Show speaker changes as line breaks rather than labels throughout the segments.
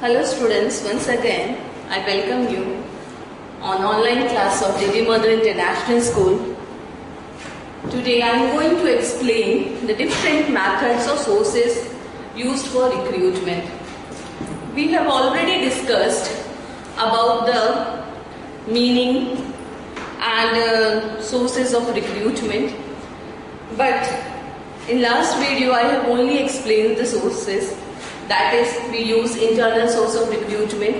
Hello students, once again I welcome you on online class of Devi Mother International School. Today I am going to explain the different methods or sources used for recruitment. We have already discussed about the meaning and sources of recruitment, but in last video I have only explained the sources. That is, we use internal source of recruitment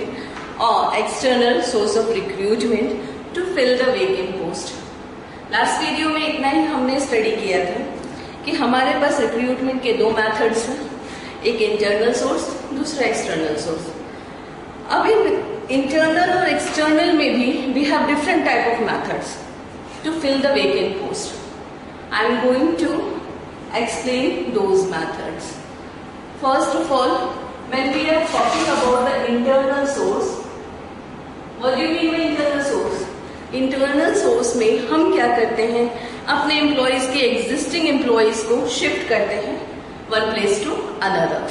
or external source of recruitment to fill the vacant post. Last video में इतना ही हमने study किया था कि हमारे पास recruitment के दो methods हैं, एक इंटरनल सोर्स, दूसरा एक्सटर्नल सोर्स. अब इन इंटरनल और एक्सटर्नल में भी we have different type of methods to fill the vacant post. I am going to explain those methods. First of all, when we are talking about the internal source, what do you mean by internal source? Internal source में हम क्या करते हैं, अपने employees के existing employees को shift करते हैं one place to another.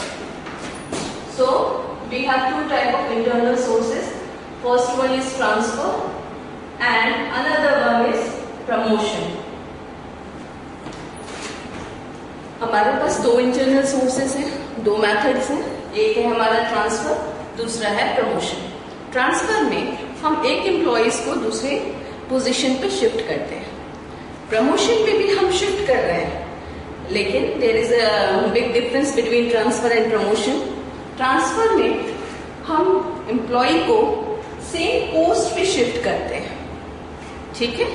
So we have two type of internal sources. First one is transfer and another one is promotion. हमारे पास दो इंटरनल सोर्सेस हैं, दो मेथड्स हैं. एक है हमारा ट्रांसफर, दूसरा है प्रमोशन. ट्रांसफर में हम एक एम्प्लॉयज को दूसरे पोजीशन पे शिफ्ट करते हैं. प्रमोशन में भी हम शिफ्ट कर रहे हैं, लेकिन there is a big difference between transfer and promotion. Transfer में हम एम्प्लॉय को सेम पोस्ट पे शिफ्ट करते हैं. ठीक है,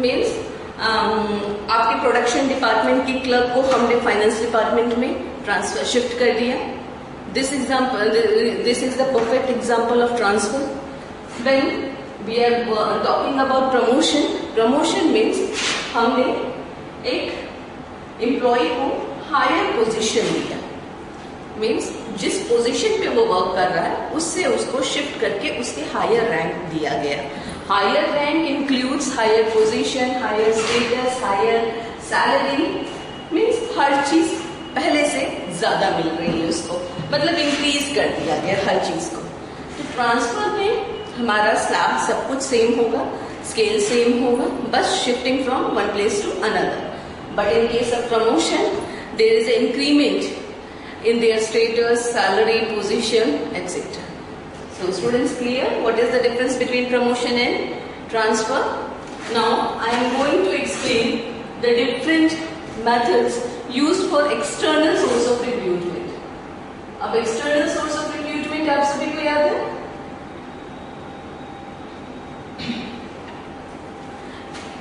मीन्स आपके प्रोडक्शन डिपार्टमेंट की क्लर्क को हमने फाइनेंस डिपार्टमेंट में ट्रांसफर शिफ्ट कर दिया. This is the perfect example of transfer. When we are talking about promotion, promotion means हमने एक एम्प्लॉय को हायर पोजीशन दिया. मीन्स जिस पोजीशन पे वो वर्क कर रहा है उससे उसको शिफ्ट करके उसके हायर रैंक दिया गया. Higher rank includes higher position, higher status, higher salary. Means हर चीज पहले से ज्यादा मिल रही है उसको, मतलब इंक्रीज कर दिया गया हर चीज को. तो ट्रांसफर में हमारा स्लैब सब कुछ सेम होगा, स्केल सेम होगा, बस shifting from one place to another. But in case of promotion there is increment in their status, salary, position, etc. So students, clear what is the difference between promotion and transfer? Now I am going to explain the different methods used for external source of recruitment. अब external source of recruitment आप सभी को याद है?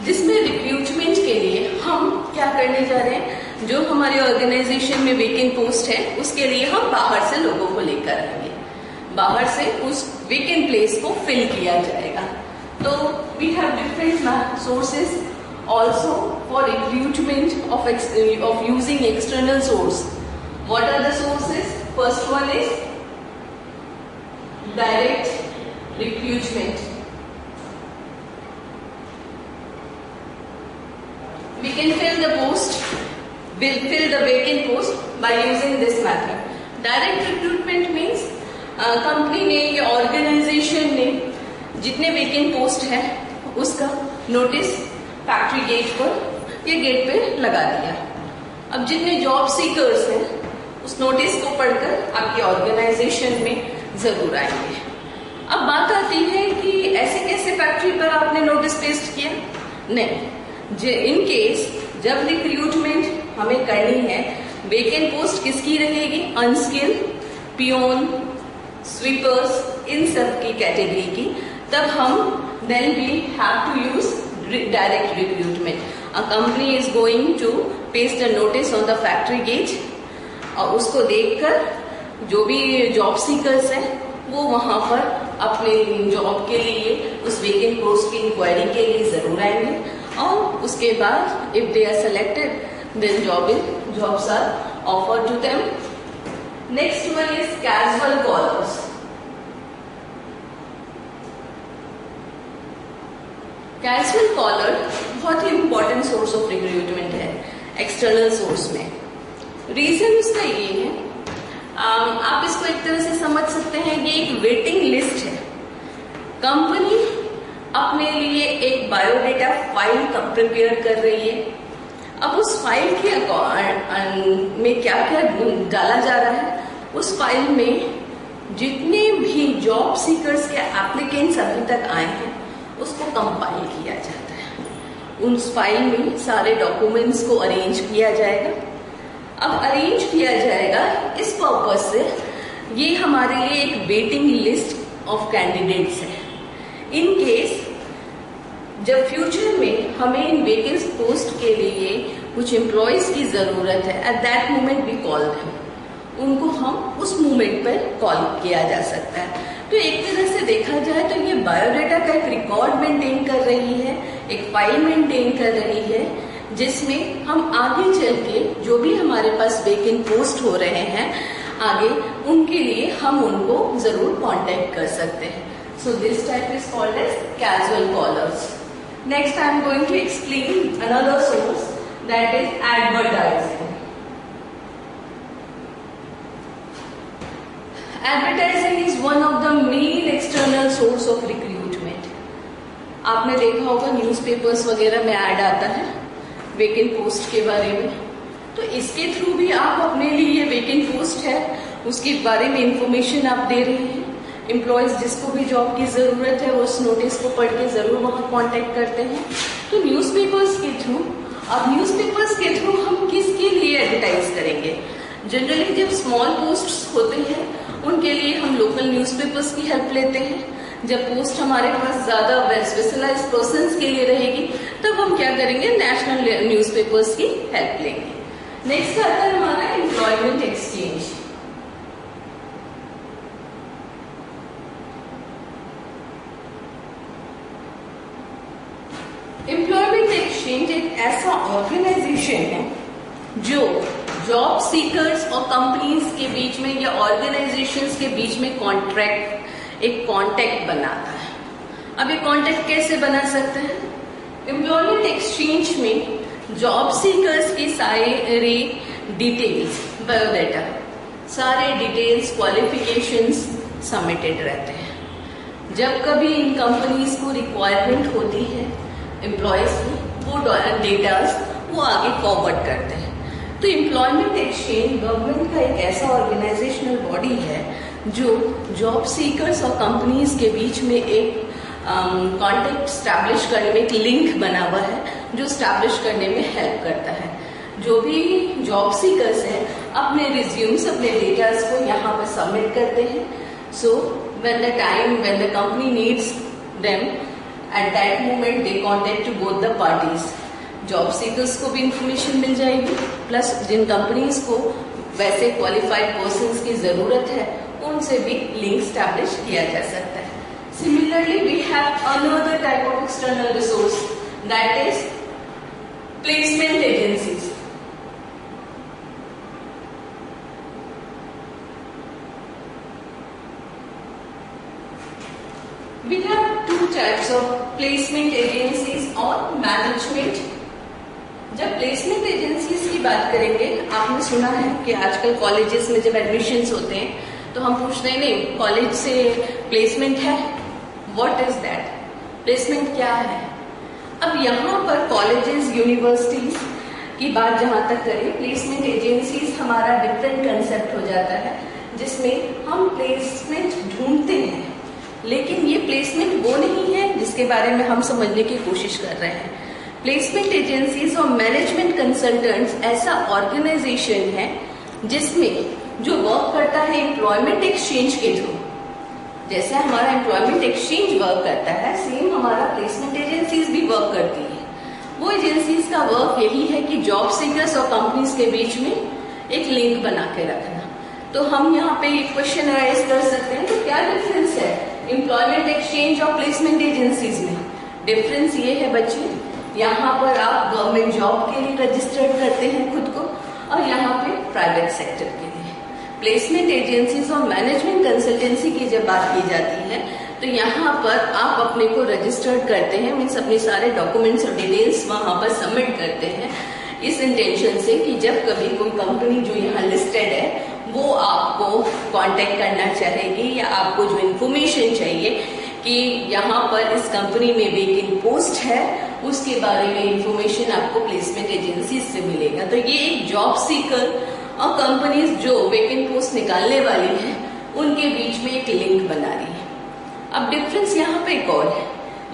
जिसमें recruitment के लिए हम क्या करने जा रहे हैं, जो हमारे ऑर्गेनाइजेशन में वेकेंट पोस्ट है उसके लिए हम बाहर से लोगों को लेकर आएंगे, बाहर से उस वेकेंट प्लेस को फिल किया जाएगा. तो we have different sources also for recruitment of using external source. What are the sources? First one is direct recruitment. We can fill the post, will fill the vacant post by using this method. Direct recruitment means company ने या organisation ने जितने vacant post है उसका notice factory gate पर या gate पे लगा दिया. अब जितने जॉब सीकर्स हैं उस नोटिस को पढ़कर आपके ऑर्गेनाइजेशन में जरूर आएंगे. अब बात आती है कि ऐसे कैसे फैक्ट्री पर आपने नोटिस पेस्ट किया? नहीं, इन केस जब रिक्रूटमेंट हमें करनी है, वेकेंट पोस्ट किसकी रहेगी? अनस्किल्ड, पियोन, स्वीपर्स, इन सब की कैटेगरी की. तब हम then we have to use direct recruitment. A company is going to paste a notice on the factory gate और उसको देखकर जो भी जॉब सीकर्स हैं वो वहां पर अपने जॉब के लिए, उस वेकेंट पोस्ट की इंक्वायरी के लिए जरूर आएंगे. और उसके बाद if they are selected then jobs are offered to them. Next one is casual callers. Casual caller बहुत ही इंपॉर्टेंट सोर्स ऑफ रिक्रूटमेंट है एक्सटर्नल सोर्स में. रीजन उसका ये है आप इसको एक तरह से समझ सकते हैं, ये एक वेटिंग लिस्ट है। कंपनी अपने लिए एक बायोडेटा फाइल प्रिपेयर कर रही है। अब उस फाइल के में क्या क्या डाला जा रहा है, उस फाइल में जितने भी जॉब सीकर्स के एप्लीकेंट्स अभी तक आए हैं उसको कंपाइल किया जाता है। उस फाइल में सारे डॉक्यूमेंट्स को अरेंज किया जाएगा। अब अरेंज किया जाएगा इस पर्पज से, ये हमारे लिए एक वेटिंग लिस्ट ऑफ कैंडिडेट्स है। इन केस जब फ्यूचर में हमें इन वेकेंट पोस्ट के लिए कुछ एम्प्लॉयज की जरूरत है, at that moment we call them, उनको हम उस मोमेंट पर कॉल किया जा सकता है। तो एक तरह से देखा जाए तो ये बायोडेटा का एक रिकॉर्ड मेंटेन कर रही है, एक फाइल मेंटेन कर रही है, जिसमें हम आगे चल के जो भी हमारे पास वेकेंट पोस्ट हो रहे हैं आगे, उनके लिए हम उनको जरूर कांटेक्ट कर सकते हैं। So this type is called as casual callers. Next I am going to explain another source, that is advertising. Advertising is one of the main external source of recruitment. आपने देखा होगा न्यूज़पेपर्स वगैरह में add आता है vacant post के बारे में, तो इसके थ्रू भी आप अपने लिए वेकेंट पोस्ट है उसके बारे में इंफॉर्मेशन आप दे रहे हैं। एम्प्लॉयज जिसको भी जॉब की जरूरत है वो उस नोटिस को पढ़ के जरूर वहाँ कांटेक्ट करते हैं। तो न्यूज़पेपर्स के थ्रू, अब न्यूज़पेपर्स के थ्रू हम किसके लिए एडवर्टाइज करेंगे? जनरली जब स्मॉल पोस्ट्स होते हैं उनके लिए हम लोकल न्यूज़पेपर्स की हेल्प लेते हैं। जब पोस्ट हमारे पास ज्यादा स्पेशलाइज पर्सन्स के लिए रहेगी तब हम क्या करेंगे, नेशनल न्यूज़पेपर्स की हेल्प लेंगे। नेक्स्ट आता है हमारा एम्प्लॉयमेंट एक्सचेंज। एम्प्लॉयमेंट एक्सचेंज एक ऐसा ऑर्गेनाइजेशन है जो जॉब सीकर्स और कंपनीज के बीच में या ऑर्गेनाइजेशंस के बीच में एक कॉन्टेक्ट बनाता है। अब ये कॉन्टेक्ट कैसे बना सकते हैं? एम्प्लॉयमेंट एक्सचेंज में जॉब सीकर्स की सारे डिटेल्स, बायोडेटा, सारे डिटेल्स, क्वालिफिकेशंस सबमिटेड रहते हैं। जब कभी इन कंपनीज को रिक्वायरमेंट होती है एम्प्लॉयज की, वो डेटास वो आगे फॉरवर्ड करते हैं। तो एम्प्लॉयमेंट एक्सचेंज गवर्नमेंट का एक ऐसा ऑर्गेनाइजेशनल बॉडी है जो जॉब सीकर्स और कंपनीज के बीच में एक कॉन्टेक्ट स्टैब्लिश करने में, एक लिंक बना हुआ है जो स्टैब्लिश करने में हेल्प करता है। जो भी जॉब सीकर्स हैं अपने रिज्यूम्स, अपने डेटास को यहाँ पर सबमिट करते हैं। So when the company needs them, at that moment they contact to both the parties. Job seekers को भी इंफॉर्मेशन मिल जाएगी, प्लस जिन कंपनीज को वैसे क्वालिफाइड पर्सन्स की जरूरत है उनसे भी लिंक स्टैब्लिश किया जा सकता है। Similarly we have another type of external resource, that is placement agencies. We have two types of placement agencies और management। जब प्लेसमेंट एजेंसीज की बात करेंगे, आपने सुना है कि आजकल कॉलेजेस में जब एडमिशन्स होते हैं तो हम पूछते हैं नहीं कॉलेज से प्लेसमेंट है, व्हाट इज दैट, प्लेसमेंट क्या है? अब यहाँ पर कॉलेजेस, यूनिवर्सिटीज की बात जहां तक करें, प्लेसमेंट एजेंसीज हमारा डिफरेंट कंसेप्ट हो जाता है जिसमें हम प्लेसमेंट ढूंढते हैं, लेकिन ये प्लेसमेंट वो नहीं है जिसके बारे में हम समझने की कोशिश कर रहे हैं। प्लेसमेंट एजेंसीज और मैनेजमेंट कंसल्टेंट्स ऐसा ऑर्गेनाइजेशन है जिसमें जो वर्क करता है एम्प्लॉयमेंट एक्सचेंज के थ्रू। जैसे हमारा एम्प्लॉयमेंट एक्सचेंज वर्क करता है, सेम हमारा प्लेसमेंट एजेंसीज भी वर्क करती है। वो एजेंसीज का वर्क यही है कि जॉब सीकर्स और कंपनीज के बीच में एक लिंक बना के रखना। तो हम यहाँ पे एक क्वेश्चन राइज कर सकते हैं, तो क्या डिफरेंस है एम्प्लॉयमेंट एक्सचेंज और प्लेसमेंट एजेंसीज में? डिफरेंस ये है बच्चे, यहाँ पर आप गवर्नमेंट जॉब के लिए रजिस्टर्ड करते हैं खुद को और यहाँ पे प्राइवेट सेक्टर के लिए। प्लेसमेंट एजेंसीज और मैनेजमेंट कंसल्टेंसी की जब बात की जाती है तो यहाँ पर आप अपने को रजिस्टर्ड करते हैं, मीन्स अपने सारे डॉक्यूमेंट्स और डिटेल्स वहां पर सबमिट करते हैं इस इंटेंशन से कि जब कभी कोई कंपनी जो यहाँ लिस्टेड है वो आपको कांटेक्ट करना चाहेगी या आपको जो इन्फॉर्मेशन चाहिए कि यहाँ पर इस कंपनी में वेकेंट पोस्ट है उसके बारे में इंफॉर्मेशन आपको प्लेसमेंट एजेंसी से मिलेगा। तो ये एक जॉब सीकर और कंपनीज जो वेकेंट पोस्ट निकालने वाली है उनके बीच में एक लिंक बना रही है। अब डिफरेंस यहाँ पे एक और है,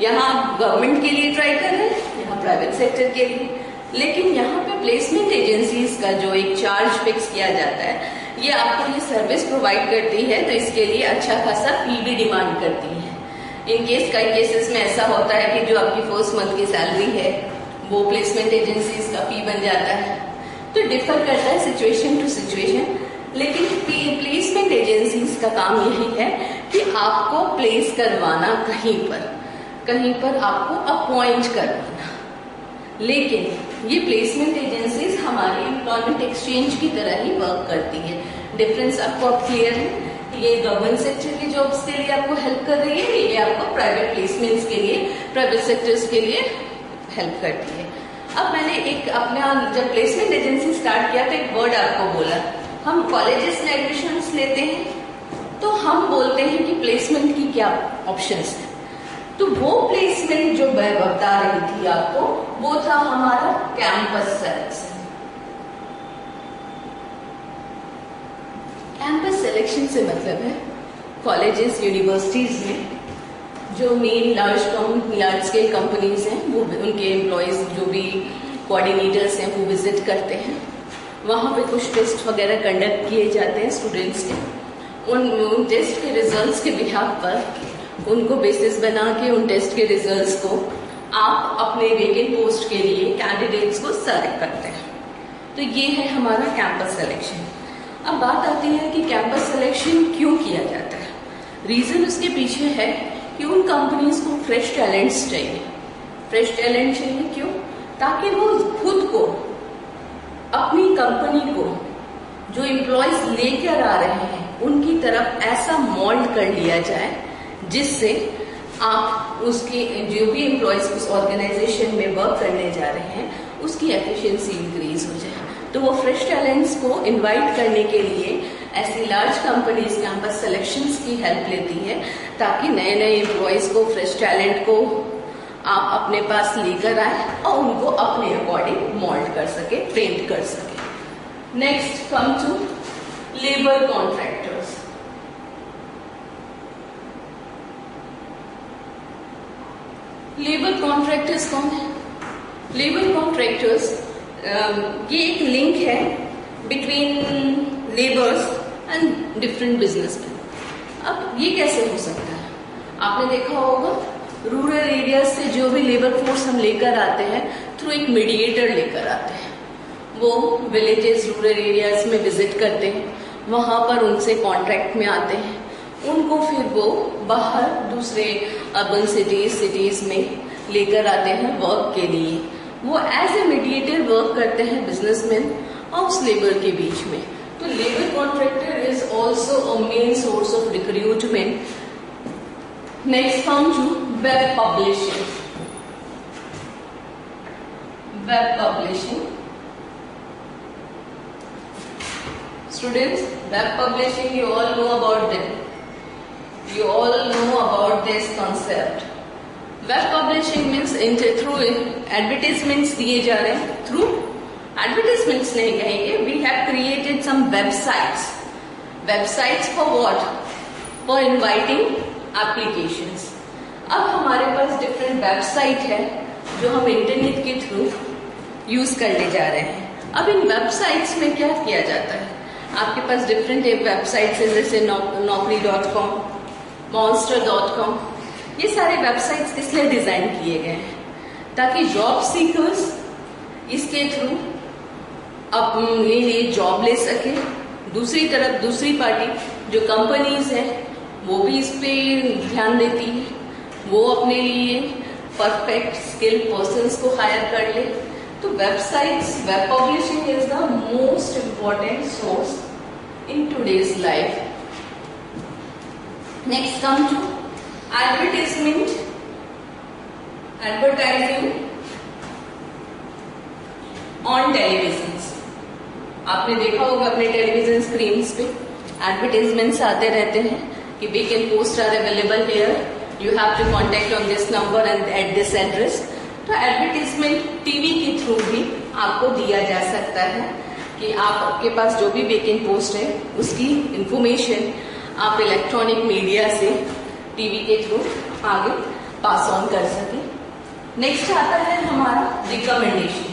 यहाँ आप गवर्नमेंट के लिए ट्राई कर रहे हैं, यहाँ प्राइवेट सेक्टर के लिए, लेकिन यहाँ पे प्लेसमेंट एजेंसीज का जो एक चार्ज फिक्स किया जाता है ये आपको ये सर्विस प्रोवाइड करती है, तो इसके लिए अच्छा खासा फी भी डिमांड करती है। इन केस कई केसेस में ऐसा होता है कि जो आपकी फर्स्ट मंथ की सैलरी है वो प्लेसमेंट एजेंसीज का फी बन जाता है। तो डिफर करता है सिचुएशन टू सिचुएशन, लेकिन प्लेसमेंट एजेंसीज का काम यही है कि आपको प्लेस करवाना कहीं पर आपको अपॉइंट करवाना। लेकिन ये प्लेसमेंट एजेंसीज हमारी एम्प्लॉयमेंट एक्सचेंज की तरह ही वर्क करती है। डिफरेंस आपको अब क्लियर है? ये गवर्नमेंट सेक्टर की जॉब्स के लिए आपको हेल्प कर रही है, ये आपको प्राइवेट प्लेसमेंट्स के लिए, प्राइवेट सेक्टर्स के लिए हेल्प करती है। अब मैंने एक अपना जब प्लेसमेंट एजेंसी स्टार्ट किया तो एक वर्ड आपको बोला, हम कॉलेजेस में एडमिशंस लेते हैं तो हम बोलते हैं कि प्लेसमेंट की क्या ऑप्शंस है। तो वो प्लेसमेंट जो मैं बता रही थी आपको वो था हमारा कैंपस सिलेक्शन। कैंपस सिलेक्शन से मतलब है कॉलेजेस यूनिवर्सिटीज में जो मेन लार्ज स्केल कंपनीज हैं वो उनके एम्प्लॉयज जो भी कोऑर्डिनेटर्स हैं वो विजिट करते हैं, वहाँ पे कुछ टेस्ट वगैरह कंडक्ट किए जाते हैं स्टूडेंट्स के। उन टेस्ट के रिजल्ट्स के बिहाफ पर उनको बेसिस बना के उन टेस्ट के रिजल्ट्स को आप अपने वेकेंट पोस्ट के लिए कैंडिडेट्स को सेलेक्ट करते हैं। तो ये है हमारा कैंपस सिलेक्शन। अब बात आती है कि कैंपस सिलेक्शन क्यों किया जाता है। रीजन उसके पीछे है कि उन कंपनीज को फ्रेश टैलेंट्स चाहिए। फ्रेश टैलेंट चाहिए क्यों? ताकि वो खुद को, अपनी कंपनी को जो एम्प्लॉयज लेकर आ रहे हैं उनकी तरफ ऐसा मोल्ड कर लिया जाए जिससे आप उसके जो भी एम्प्लॉयज उस ऑर्गेनाइजेशन में वर्क करने जा रहे हैं उसकी एफिशिएंसी इंक्रीज हो जाए। तो वो फ्रेश टैलेंट्स को इनवाइट करने के लिए ऐसी लार्ज कंपनीज कैंपस सिलेक्शंस की हेल्प लेती है ताकि नए नए एम्प्लॉयज को, फ्रेश टैलेंट को आप अपने पास लेकर आए और उनको अपने अकॉर्डिंग मोल्ड कर सके, ट्रेन कर सके। Next come to labour contractors. Labour contractors कौन है? लेबर कॉन्ट्रैक्टर्स ये एक लिंक है between labours and different businessman. अब ये कैसे हो सकता है? आपने देखा होगा रूरल एरिया से जो भी लेबर फोर्स हम लेकर आते हैं थ्रू एक मीडिएटर लेकर आते हैं। वो विलेजेस, रूरल एरियाज में विजिट करते हैं, वहां पर उनसे कॉन्ट्रैक्ट में आते हैं, उनको फिर वो बाहर दूसरे अर्बन सिटीज में लेकर आते हैं वर्क के लिए। वो एज ए मीडिएटर वर्क करते हैं बिजनेसमैन और उस लेबर के बीच में। तो labour contractor is also a main source of recruitment. Next come to web publishing. Web publishing students, web publishing, you all know about them. You all know about this concept. Web publishing means through advertisements दिए जा रहे हैं, through advertisements नहीं कहेंगे, we have created some websites. Websites for what? For inviting applications. अब हमारे पास different website है जो हम इंटरनेट के थ्रू यूज करने जा रहे हैं। अब इन वेबसाइट्स में क्या किया जाता है? आपके पास डिफरेंट वेबसाइट्स है जैसे naukri.com, monster.com। ये सारे वेबसाइट्स इसलिए डिजाइन किए गए हैं ताकि जॉब सीकर्स इसके थ्रू अपने लिए जॉब ले सके। दूसरी तरफ दूसरी पार्टी जो कंपनीज है वो भी इस पे ध्यान देती है, वो अपने लिए परफेक्ट स्किल्ड पर्सन्स को हायर कर ले। तो websites, web publishing is the most important source in today's life. Next come to advertisement, advertising on television. आपने देखा होगा अपने टेलीविजन स्क्रीन पे एडवर्टाइजमेंट्स आते रहते हैं कि vacant post are available here, you have to contact on this number and at this address. तो एडवर्टाइजमेंट टीवी के थ्रू भी आपको दिया जा सकता है कि आपके पास जो भी वेकेंट पोस्ट है उसकी इंफॉर्मेशन आप इलेक्ट्रॉनिक मीडिया से टीवी के थ्रू आगे पास ऑन कर सके। नेक्स्ट आता है हमारा recommendation.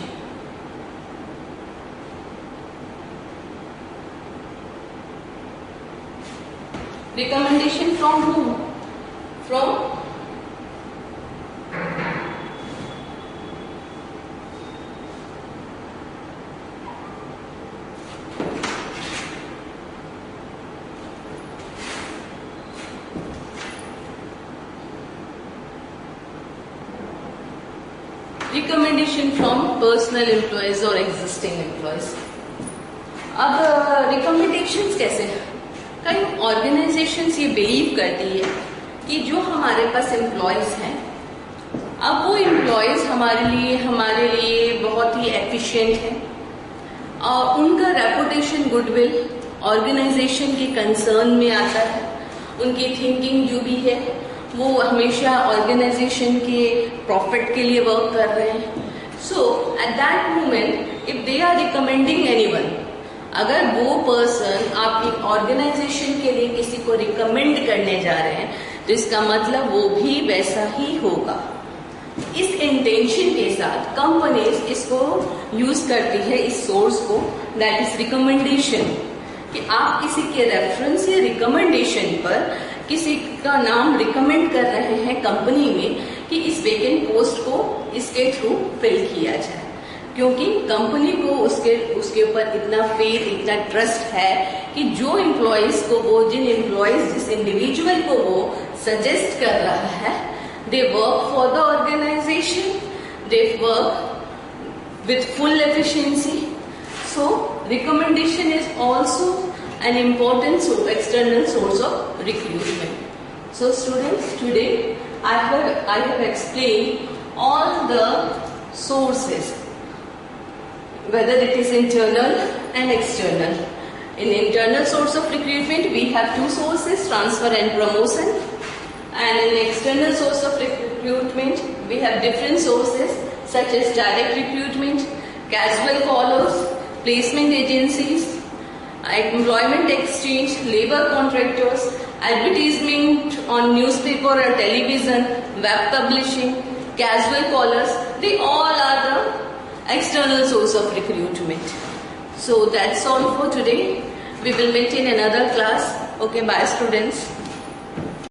Recommendation from whom? From recommendation from personal employees or existing employees। अब recommendations कैसे हैं? कई ऑर्गेनाइजेशंस ये बिलीव करती है कि जो हमारे पास एम्प्लॉयज हैं, अब वो एम्प्लॉयज हमारे लिए बहुत ही एफिशिएंट हैं और उनका रेपुटेशन गुडविल ऑर्गेनाइजेशन के कंसर्न में आता है। उनकी थिंकिंग जो भी है वो हमेशा ऑर्गेनाइजेशन के प्रॉफिट के लिए वर्क कर रहे हैं। So at that moment if they are recommending anyone, अगर वो पर्सन आपकी ऑर्गेनाइजेशन के लिए किसी को रिकमेंड करने जा रहे हैं तो इसका मतलब वो भी वैसा ही होगा। इस इंटेंशन के साथ कंपनीज इसको यूज करती है, इस सोर्स को, दैट इज रिकमेंडेशन, कि आप किसी के रेफरेंस या रिकमेंडेशन पर किसी का नाम रिकमेंड कर रहे हैं कंपनी में कि इस वेकेंट पोस्ट को इसके थ्रू फिल किया जाए, क्योंकि कंपनी को उसके ऊपर इतना फेथ, इतना ट्रस्ट है कि जो एम्प्लॉयज को जिस इंडिविजुअल को वो सजेस्ट कर रहा है, they work for the organization, they work with full efficiency. So recommendation is also an important external source of recruitment. So students, today I have explained all the sources, whether it is internal and external. In internal source of recruitment we have two sources, transfer and promotion, and in external source of recruitment we have different sources such as direct recruitment, casual callers, placement agencies, employment exchange, labor contractors, advertisement on newspaper or television, web publishing, casual callers, they all are the external source of recruitment. So that's all for today. We will meet in another class. Okay, bye students.